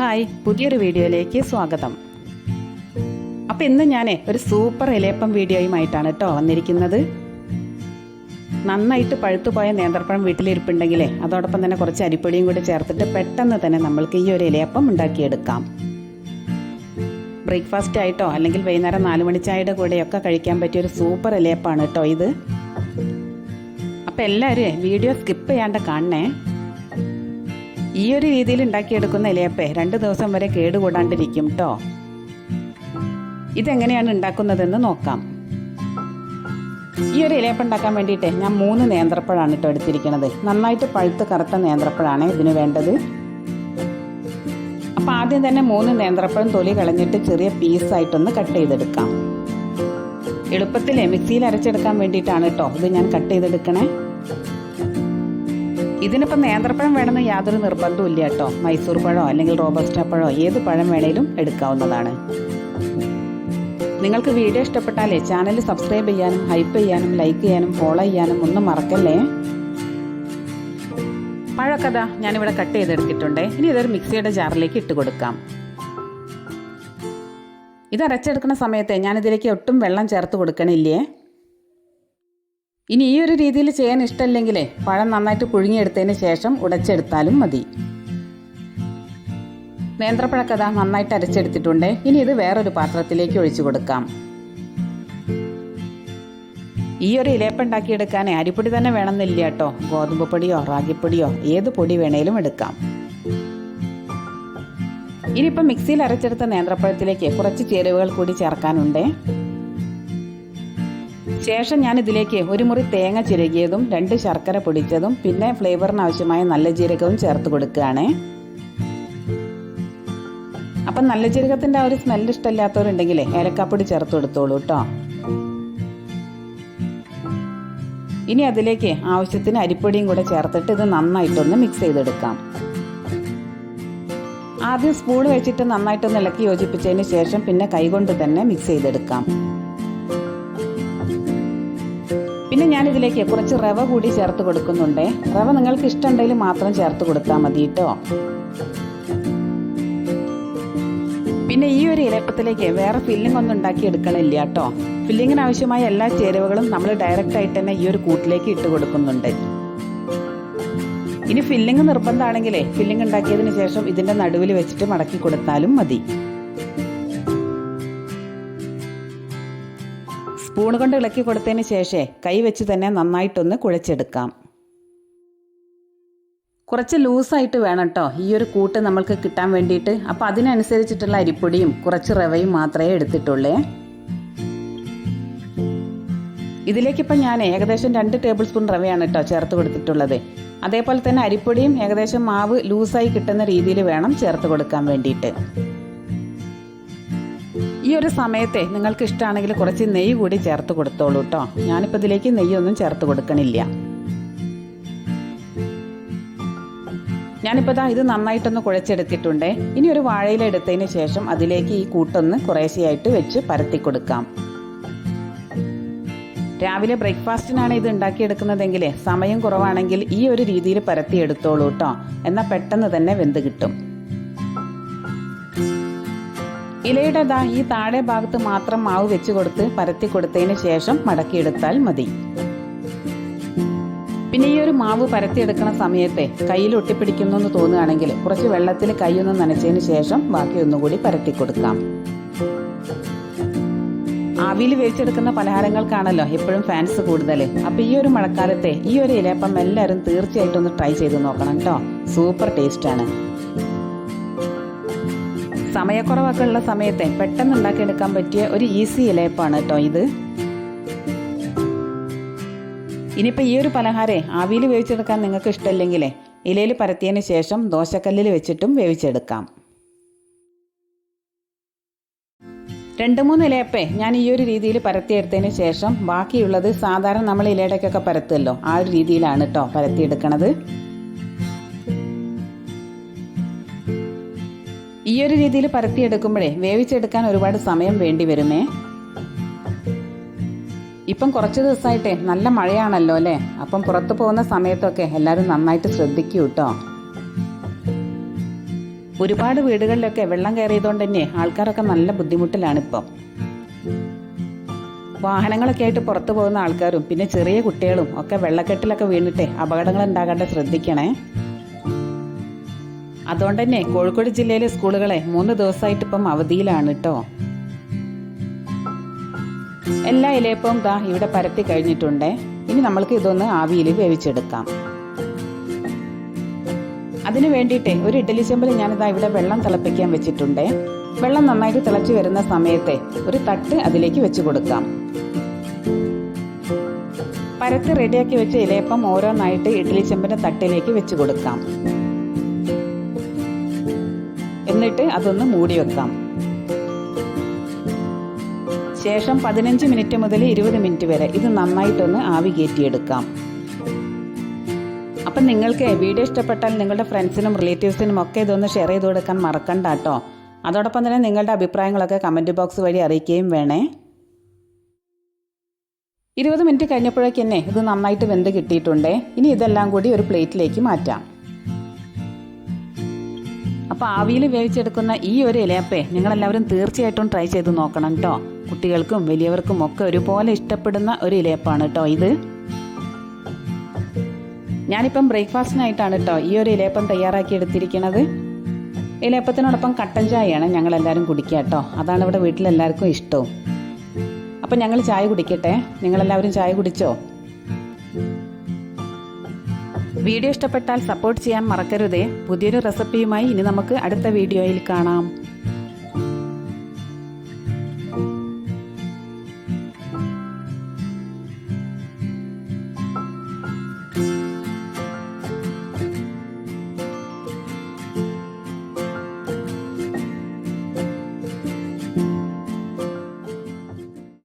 Hi, പുതിയൊരു വീഡിയോയിലേക്ക് സ്വാഗതം. അപ്പോൾ ഇന്ന് ഞാൻ ഒരു സൂപ്പർ ഇലയപ്പം വീഡിയോയുമായിട്ടാണ് കേട്ടോ വന്നിരിക്കുന്നത്. നന്നായിട്ട് പഴുത്തുപോയ നേന്ത്രപ്പഴം വീട്ടിലിരിപ്പുണ്ടെങ്കിലേ അതോടൊപ്പം തന്നെ കുറച്ച് അരിപ്പൊടിയും കൂടി ചേർത്തിട്ട് പെട്ടെന്ന് തന്നെ നമ്മൾക്ക് ഈ ഒരു ഇലയപ്പം ഉണ്ടാക്കിയെടുക്കാം. ബ്രേക്ക്ഫാസ്റ്റ് ആയിട്ടോ അല്ലെങ്കിൽ വൈകുന്നേരം 4 മണി ചായയുടെ കൂടെയൊക്കെ കഴിക്കാൻ പറ്റിയൊരു സൂപ്പർ ഇലയപ്പമാണ് കേട്ടോ ഇത്. അപ്പോൾ എല്ലാവരും വീഡിയോ സ്കിപ്പ് ചെയ്യാണ്ട് കാണണേ. ഈ ഒരു രീതിയിൽ ഉണ്ടാക്കിയെടുക്കുന്ന ഇലയപ്പേ 2 ദിവസം വരെ കേടുകൂടാണ്ടിരിക്കും കേട്ടോ. ഇതെങ്ങനെയാണ് ഉണ്ടാക്കുന്നതെന്ന് നോക്കാം. ഈ ഒരു ഇലയപ്പം ഉണ്ടാക്കാൻ വേണ്ടിയിട്ട് ഞാൻ 3 നേന്ത്രപ്പഴമാണ് കേട്ടോ എടുത്തിരിക്കുന്നത്. നന്നായിട്ട് പഴുത്ത് കറുത്ത നേന്ത്രപ്പഴമാണ് ഇതിന് വേണ്ടത്. അപ്പോൾ ആദ്യം തന്നെ 3 നേന്ത്രപ്പഴം തൊലി കളഞ്ഞിട്ട് ചെറിയ പീസായിട്ടൊന്ന് കട്ട് ചെയ്തെടുക്കാം. എളുപ്പത്തിൽ മിക്സിയിൽ അരച്ചെടുക്കാൻ വേണ്ടിയിട്ടാണ് കേട്ടോ ഇത് ഞാൻ കട്ട് ചെയ്തെടുക്കണേ. ഇതിനിപ്പോൾ നേന്ത്രപ്പഴം വേണമെന്ന് യാതൊരു നിർബന്ധവും ഇല്ല കേട്ടോ. മൈസൂർ പഴമോ അല്ലെങ്കിൽ റോബസ്റ്റ പഴമോ ഏത് പഴം വേണേലും എടുക്കാവുന്നതാണ്. നിങ്ങൾക്ക് വീഡിയോ ഇഷ്ടപ്പെട്ടാലേ ചാനൽ സബ്സ്ക്രൈബ് ചെയ്യാനും ഹൈപ്പ് ചെയ്യാനും ലൈക്ക് ചെയ്യാനും ഫോളോ ചെയ്യാനും ഒന്നും മറക്കല്ലേ. പഴക്കഥ ഞാനിവിടെ കട്ട് ചെയ്തെടുത്തിട്ടുണ്ട്. ഇനി ഇതൊരു മിക്സിയുടെ ജാറിലേക്ക് ഇട്ട് കൊടുക്കാം. ഇത് അരച്ചെടുക്കുന്ന സമയത്ത് ഞാനിതിലേക്ക് ഒട്ടും വെള്ളം ചേർത്ത് കൊടുക്കണില്ലേ. ഇനി ഈ ഒരു രീതിയിൽ ചെയ്യാൻ ഇഷ്ടമില്ലെങ്കിലേ പഴം നന്നായിട്ട് പുഴുങ്ങിയെടുത്തതിന് ശേഷം ഉടച്ചെടുത്താലും മതി. നേന്ത്രപ്പഴക്കഥ നന്നായിട്ട് അരച്ചെടുത്തിട്ടുണ്ട്. ഇനി ഇത് വേറൊരു പാത്രത്തിലേക്ക് ഒഴിച്ചു കൊടുക്കാം. ഈ ഒരു ഇലയപ്പം ഉണ്ടാക്കിയെടുക്കാൻ അരിപ്പൊടി തന്നെ വേണമെന്നില്ല കേട്ടോ. ഗോതമ്പ് പൊടിയോ റാഗിപ്പൊടിയോ ഏത് പൊടി വേണേലും എടുക്കാം. ഇനിയിപ്പം മിക്സിയിൽ അരച്ചെടുത്ത നേന്ത്രപ്പഴത്തിലേക്ക് കുറച്ച് ചേരുവകൾ കൂടി ചേർക്കാനുണ്ട്. ശേഷം ഞാൻ ഇതിലേക്ക് 1 മുറി തേങ്ങ ചിരകിയതും 2 ശർക്കര പൊടിച്ചതും പിന്നെ ഫ്ലേവറിന് ആവശ്യമായ നല്ല ജീരകവും ചേർത്ത് കൊടുക്കുകയാണ്. അപ്പം നല്ല ജീരകത്തിൻ്റെ ആ ഒരു സ്മെല്ല് ഇഷ്ടമില്ലാത്തവരുണ്ടെങ്കിൽ ഏലക്കാപ്പൊടി ചേർത്ത് കൊടുത്തോളൂ കേട്ടോ. ഇനി അതിലേക്ക് ആവശ്യത്തിന് അരിപ്പൊടിയും കൂടെ ചേർത്തിട്ട് ഇത് നന്നായിട്ടൊന്ന് മിക്സ് ചെയ്തെടുക്കാം. ആദ്യം സ്പൂൺ വെച്ചിട്ട് നന്നായിട്ടൊന്ന് ഇളക്കി യോജിപ്പിച്ചതിന് ശേഷം പിന്നെ കൈകൊണ്ട് തന്നെ മിക്സ് ചെയ്തെടുക്കാം. പിന്നെ ഞാനിതിലേക്ക് കുറച്ച് റവ കൂടി ചേർത്ത് കൊടുക്കുന്നുണ്ട്. റവ നിങ്ങൾക്ക് ഇഷ്ടമുണ്ടെങ്കിൽ മാത്രം ചേർത്ത് കൊടുത്താൽ മതി കേട്ടോ. പിന്നെ ഈ ഒരു ഇലയപ്പത്തിലേക്ക് വേറെ ഫില്ലിംഗ് ഒന്നും ഉണ്ടാക്കി എടുക്കണില്ല കേട്ടോ. ഫില്ലിങ്ങിന് ആവശ്യമായ എല്ലാ ചേരുവകളും നമ്മൾ ഡയറക്റ്റ് ആയിട്ട് തന്നെ ഈ ഒരു കൂട്ടിലേക്ക് ഇട്ട് കൊടുക്കുന്നുണ്ട്. ഇനി ഫില്ലിംഗ് നിർബന്ധമാണെങ്കിലേ ഫില്ലിംഗ് ഉണ്ടാക്കിയതിന് ശേഷം ഇതിന്റെ നടുവിൽ വെച്ചിട്ട് മടക്കി കൊടുത്താലും മതി. സ്പൂൺ കൊണ്ട് ഇളക്കി കൊടുത്തതിന് ശേഷം കൈ വെച്ച് തന്നെ നന്നായിട്ടൊന്ന് കുഴച്ചെടുക്കാം. കുറച്ച് ലൂസായിട്ട് വേണം കേട്ടോ ഈ ഒരു കൂട്ട് നമ്മൾക്ക് കിട്ടാൻ വേണ്ടിയിട്ട്. അപ്പോൾ അതിനനുസരിച്ചിട്ടുള്ള അരിപ്പൊടിയും കുറച്ച് റവയും മാത്രമേ എടുത്തിട്ടുള്ളേ. ഇതിലേക്കിപ്പോൾ ഞാൻ ഏകദേശം 2 ടേബിൾ സ്പൂൺ റവയാണ് കേട്ടോ ചേർത്ത് കൊടുത്തിട്ടുള്ളത്. അതേപോലെ തന്നെ അരിപ്പൊടിയും ഏകദേശം മാവ് ലൂസായി കിട്ടുന്ന രീതിയിൽ വേണം ചേർത്ത് കൊടുക്കാൻ വേണ്ടിയിട്ട്. ഈ ഒരു സമയത്തെ നിങ്ങൾക്ക് ഇഷ്ടമാണെങ്കിൽ കുറച്ച് നെയ്യ് കൂടി ചേർത്ത് കൊടുത്തോളൂ കേട്ടോ. ഞാനിപ്പോൾ ഇതിലേക്ക് നെയ്യൊന്നും ചേർത്ത് കൊടുക്കണില്ല. ഞാനിപ്പോൾ ഇത് നന്നായിട്ടൊന്ന് കുഴച്ചെടുത്തിട്ടുണ്ട്. ഇനി ഒരു വാഴയില എടുത്തതിന് ശേഷം അതിലേക്ക് ഈ കൂട്ടൊന്ന് കുറേശ്ശെയായിട്ട് വെച്ച് പരത്തി കൊടുക്കാം. രാവിലെ ബ്രേക്ക്ഫാസ്റ്റിനാണ് ഇത് ഉണ്ടാക്കിയെടുക്കുന്നതെങ്കിൽ സമയം കുറവാണെങ്കിൽ ഈ ഒരു രീതിയിൽ പരത്തി എടുത്തോളൂ കേട്ടോ. എന്നാൽ പെട്ടെന്ന് തന്നെ വെന്ത് കിട്ടും. ഇലയുടെ ഈ താഴെ ഭാഗത്ത് മാത്രം മാവ് വെച്ച് കൊടുത്ത് പരത്തി കൊടുത്തതിന് ശേഷം മടക്കിയെടുത്താൽ മതി. പിന്നെ ഈ ഒരു മാവ് പരത്തിയെടുക്കുന്ന സമയത്തെ കയ്യിൽ ഒട്ടിപ്പിടിക്കുന്നു എന്ന് തോന്നുകയാണെങ്കിൽ കുറച്ച് വെള്ളത്തിൽ കൈയൊന്ന് നനച്ചതിന് ശേഷം ബാക്കി ഒന്നുകൂടി പരത്തി കൊടുക്കാം. ആവിയിൽ വേവിച്ചെടുക്കുന്ന പലഹാരങ്ങൾക്കാണല്ലോ എപ്പോഴും ഫാൻസ് കൂടുതൽ. അപ്പോൾ ഈ ഒരു മഴക്കാലത്തെ ഈ ഒരു ഇലയപ്പം എല്ലാവരും തീർച്ചയായിട്ടും ഒന്ന് ട്രൈ ചെയ്ത് നോക്കണം കേട്ടോ. സൂപ്പർ ടേസ്റ്റാണ്. സമയക്കുറവൊക്കെ ഉള്ള സമയത്തെ പെട്ടെന്ന് ഉണ്ടാക്കിയെടുക്കാൻ പറ്റിയ ഒരു ഈസി ഇലയപ്പാണ് കേട്ടോ ഇത്. ഇനിയിപ്പോൾ ഈ ഒരു പലഹാരം ആവിയിൽ വേവിച്ചെടുക്കാൻ നിങ്ങൾക്ക് ഇഷ്ടമില്ലെങ്കിലേ ഇലയിൽ പരത്തിയതിന് ശേഷം ദോശക്കല്ലിൽ വെച്ചിട്ടും വേവിച്ചെടുക്കാം. 2-3 ഇലയപ്പേ ഞാൻ ഈ ഒരു രീതിയിൽ പരത്തിയെടുത്തതിന് ശേഷം ബാക്കിയുള്ളത് സാധാരണ നമ്മൾ ഇലയുടെയൊക്കെ പരത്തുമല്ലോ ആ ഒരു രീതിയിലാണ് കേട്ടോ പരത്തിയെടുക്കണത്. ഈ ഒരു രീതിയിൽ പരത്തിയെടുക്കുമ്പോഴേ വേവിച്ചെടുക്കാൻ ഒരുപാട് സമയം വേണ്ടി വരുമേ. ഇപ്പം കുറച്ച് ദിവസമായിട്ടേ നല്ല മഴയാണല്ലോ അല്ലേ. അപ്പം പുറത്തു പോകുന്ന സമയത്തൊക്കെ എല്ലാവരും നന്നായിട്ട് ശ്രദ്ധിക്കൂ കേട്ടോ. ഒരുപാട് വീടുകളിലൊക്കെ വെള്ളം കയറിയതുകൊണ്ട് തന്നെ ആൾക്കാരൊക്കെ നല്ല ബുദ്ധിമുട്ടിലാണിപ്പം. വാഹനങ്ങളൊക്കെ ആയിട്ട് പുറത്തു പോകുന്ന ആൾക്കാരും പിന്നെ ചെറിയ കുട്ടികളും ഒക്കെ വെള്ളക്കെട്ടിലൊക്കെ വീണിട്ട് അപകടങ്ങൾ ഉണ്ടാകാണ്ട് ശ്രദ്ധിക്കണേ. അതുകൊണ്ട് തന്നെ കോഴിക്കോട് ജില്ലയിലെ സ്കൂളുകളെ 3 ദിവസമായിട്ട് ഇപ്പം അവധിയിലാണ് കേട്ടോ. എല്ലാ ഇലയപ്പവും ദാ ഇവിടെ പരത്തി കഴിഞ്ഞിട്ടുണ്ട്. ഇനി നമ്മൾക്ക് ഇതൊന്ന് ആവിയിൽ വേവിച്ചെടുക്കാം. അതിന് വേണ്ടിയിട്ട് ഒരു ഇഡ്ഡലി ചെമ്പിൽ ഞാനിതാ ഇവിടെ വെള്ളം തിളപ്പിക്കാൻ വെച്ചിട്ടുണ്ട്. വെള്ളം നന്നായിട്ട് തിളച്ചു വരുന്ന സമയത്ത് ഒരു തട്ട് അതിലേക്ക് വെച്ച് കൊടുക്കാം. പരത്തി റെഡിയാക്കി വെച്ച ഇലയപ്പം ഓരോന്നായിട്ട് ഇഡ്ഡലി ചെമ്പിന്റെ തട്ടിലേക്ക് വെച്ച് കൊടുക്കാം. എന്നിട്ട് അതൊന്ന് മൂടി വെക്കാം. ശേഷം 15 മിനിറ്റ് മുതൽ 20 മിനിറ്റ് വരെ ഇത് നന്നായിട്ടൊന്ന് ആവി കയറ്റിയെടുക്കാം. അപ്പം നിങ്ങൾക്ക് വീഡിയോ ഇഷ്ടപ്പെട്ടാൽ നിങ്ങളുടെ ഫ്രണ്ട്സിനും റിലേറ്റീവ്സിനും ഒക്കെ ഇതൊന്ന് ഷെയർ ചെയ്ത് കൊടുക്കാൻ മറക്കണ്ട കേട്ടോ. അതോടൊപ്പം തന്നെ നിങ്ങളുടെ അഭിപ്രായങ്ങളൊക്കെ കമൻറ്റ് ബോക്സ് വഴി അറിയിക്കുകയും വേണേ. 20 മിനിറ്റ് കഴിഞ്ഞപ്പോഴേക്ക് തന്നെ ഇത് നന്നായിട്ട് വെന്ത് കിട്ടിയിട്ടുണ്ട്. ഇനി ഇതെല്ലാം കൂടി ഒരു പ്ലേറ്റിലേക്ക് മാറ്റാം. അപ്പോൾ ആവിയിൽ വേവിച്ചെടുക്കുന്ന ഈ ഒരു ഇലയപ്പേ നിങ്ങളെല്ലാവരും തീർച്ചയായിട്ടും ട്രൈ ചെയ്ത് നോക്കണം കേട്ടോ. കുട്ടികൾക്കും വലിയവർക്കും ഒക്കെ ഒരുപോലെ ഇഷ്ടപ്പെടുന്ന ഒരു ഇലയപ്പാണ് കേട്ടോ ഇത്. ഞാനിപ്പം ബ്രേക്ക്ഫാസ്റ്റിനായിട്ടാണ് കേട്ടോ ഈ ഒരു ഇലയപ്പം തയ്യാറാക്കി എടുത്തിരിക്കുന്നത്. ഇലയപ്പത്തിനോടൊപ്പം കട്ടൻ ചായയാണ് ഞങ്ങളെല്ലാവരും കുടിക്കുക കേട്ടോ. അതാണ് ഇവിടെ വീട്ടിലെല്ലാവർക്കും ഇഷ്ടവും. അപ്പം ഞങ്ങൾ ചായ കുടിക്കട്ടെ. നിങ്ങളെല്ലാവരും ചായ കുടിച്ചോ? വീഡിയോ ഇഷ്ടപ്പെട്ടാൽ സപ്പോർട്ട് ചെയ്യാൻ മറക്കരുതേ. പുതിയൊരു റെസിപ്പിയുമായി ഇനി നമുക്ക് അടുത്ത വീഡിയോയിൽ കാണാം.